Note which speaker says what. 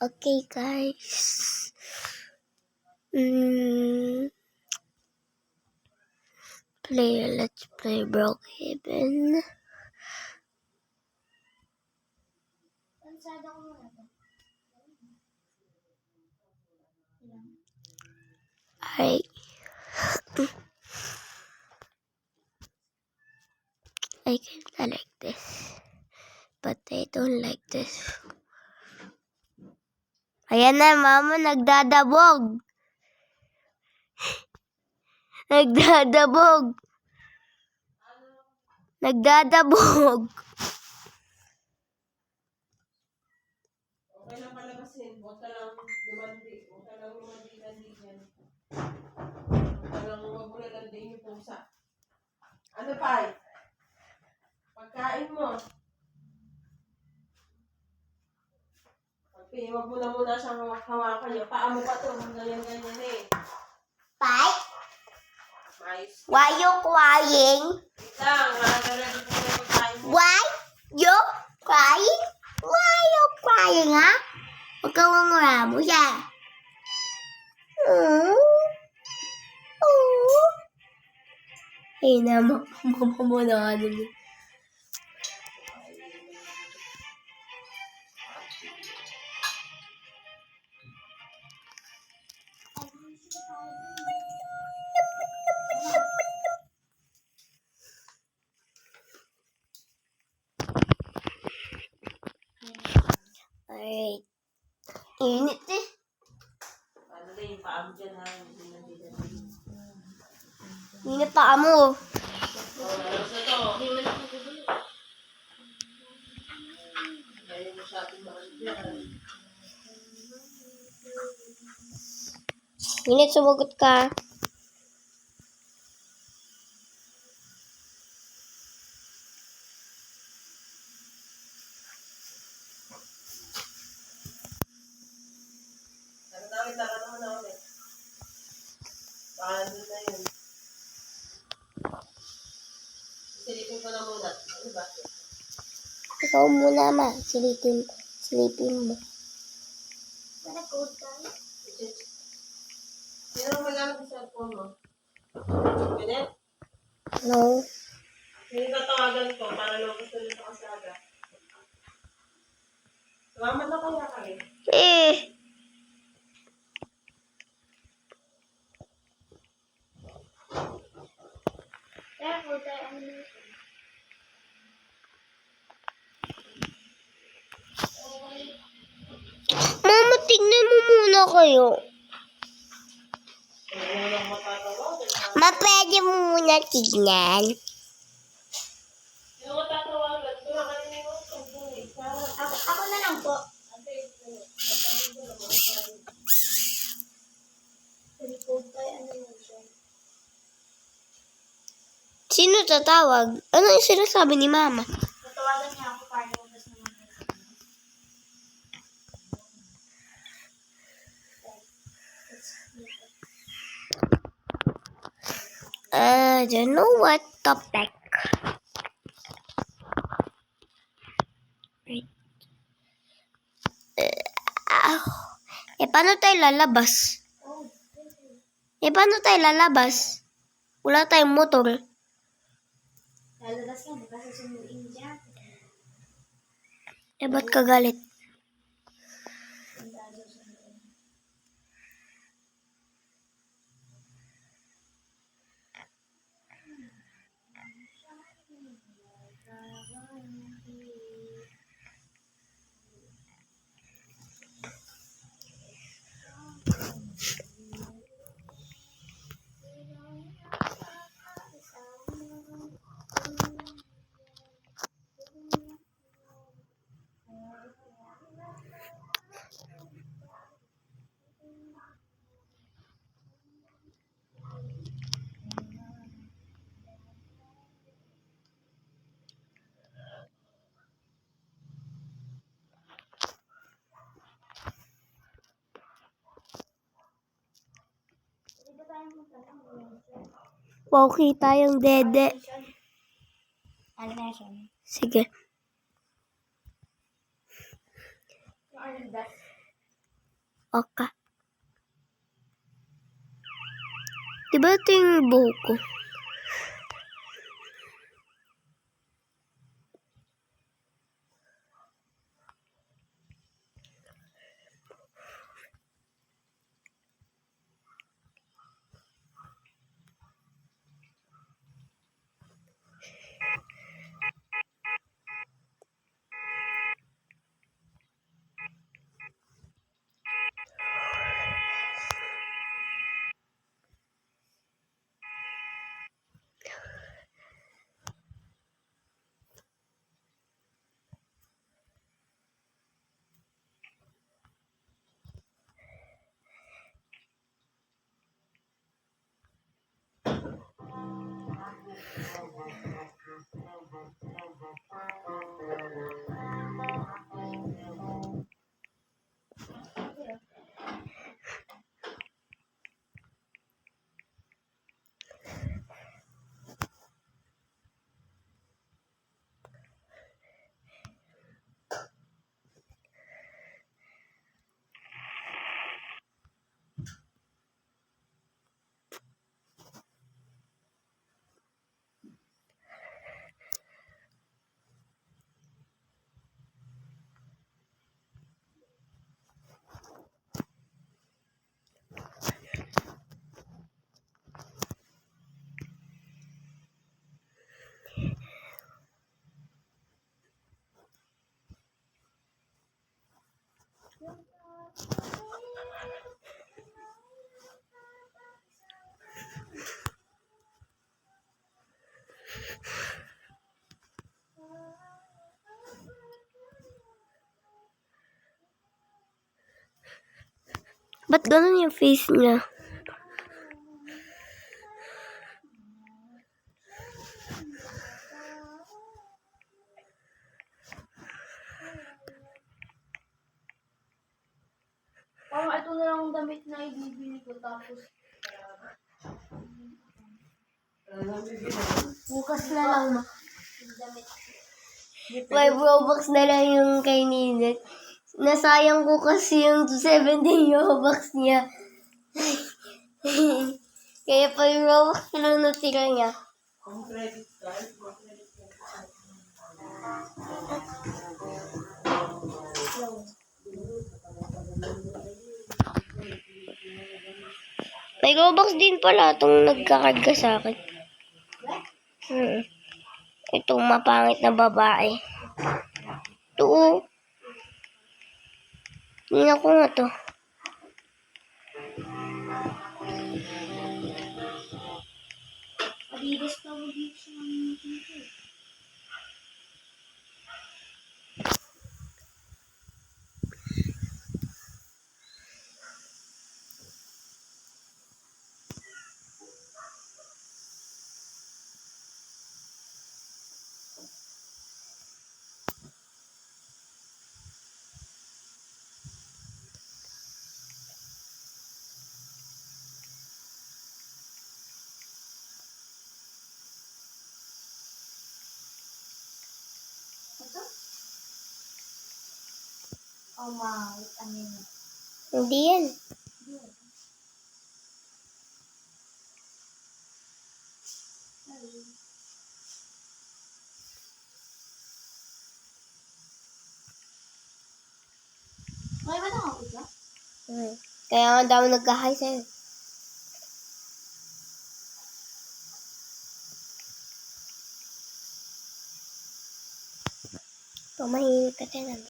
Speaker 1: Okay, guys. Let's play Brookhaven. I kinda like this, but I don't like this. Ayan na, mama, nagdadabog. Nagdadabog. Nagdadabog.
Speaker 2: Okay lang palabasin. Huwag ka lang lumandi. Huwag ka lang lumandi-landi dyan. Huwag ka lang magulad-landi yung pusa. Ano pa? Pagkain mo. Huwag mo na muna siyang hawakan niya. Paa mo pa ito. Ganyan-ganyan eh.
Speaker 1: Pai?
Speaker 2: Mais.
Speaker 1: Why you crying?
Speaker 2: Wait lang. Makagalarin ko na yung pagkain mo.
Speaker 1: Why you crying? Why you crying, ha? Huwag ka mangura mo yan. Ay na, mama mo na ano mo. Alright. Init eh.
Speaker 2: Ano na yung paa mo dyan ha?
Speaker 1: Init pa mo.
Speaker 2: Alas na to. Ngayon mo sa ating mga dyan.
Speaker 1: Init, sumagot ka.
Speaker 2: Tara naman namin. Baka nandun na yun. Silipin ko na muna. Ano ba?
Speaker 1: Ikaw muna, ma. Silipin mo.
Speaker 2: Sino ang mag-anak sa cellphone mo? Ganyan?
Speaker 1: No.
Speaker 2: Sino tatawagan ko para lumabas na rin sa kasaga? Salamat na kaya kayo.
Speaker 1: Mama, tignan mo muna kayo.
Speaker 2: Ano lang matatawagan?
Speaker 1: Ma, pwede mo muna tignan.
Speaker 2: Sino matatawagan? Ito na kanina yung
Speaker 1: Ako na lang po. Sino tatawag? Ano yung sinasabi ni mama?
Speaker 3: Tatawagan niya ako para lumabas naman.
Speaker 1: I don't know what topic. Right. Paano tayo lalabas? Paano tayo lalabas? Wala tayong motor.
Speaker 3: Lalabas lang, baka susunduin dyan.
Speaker 1: Ba't ka galit? Wow, kita yung dede.
Speaker 3: Ano na siya?
Speaker 1: Sige.
Speaker 3: Yung Arnaldas.
Speaker 1: Okay. Diba ito yung buhok ko? Ba't ganun yung face niya?
Speaker 3: Parang ito na lang ang damit na ibibili ko tapos bukas na lang yung damit.
Speaker 1: May Robux na lang yung kay Ninit. Nasayang ko kasi yung 17 Robux niya. Kaya pa yung Robux na lang natira niya.
Speaker 2: Ang credit card,
Speaker 1: May Robux din pala itong nagkakarga sa akin. Itong mapangit na babae. Ito. Tingnan ko nga to.
Speaker 3: Adidas pa mo dito sa mga dito. Ito? Oh, wow. Ano yun?
Speaker 1: Hindi yan.
Speaker 3: May ba nakakot ba?
Speaker 1: Kaya nga daw nagkahay sa'yo. Tumahimik ka din.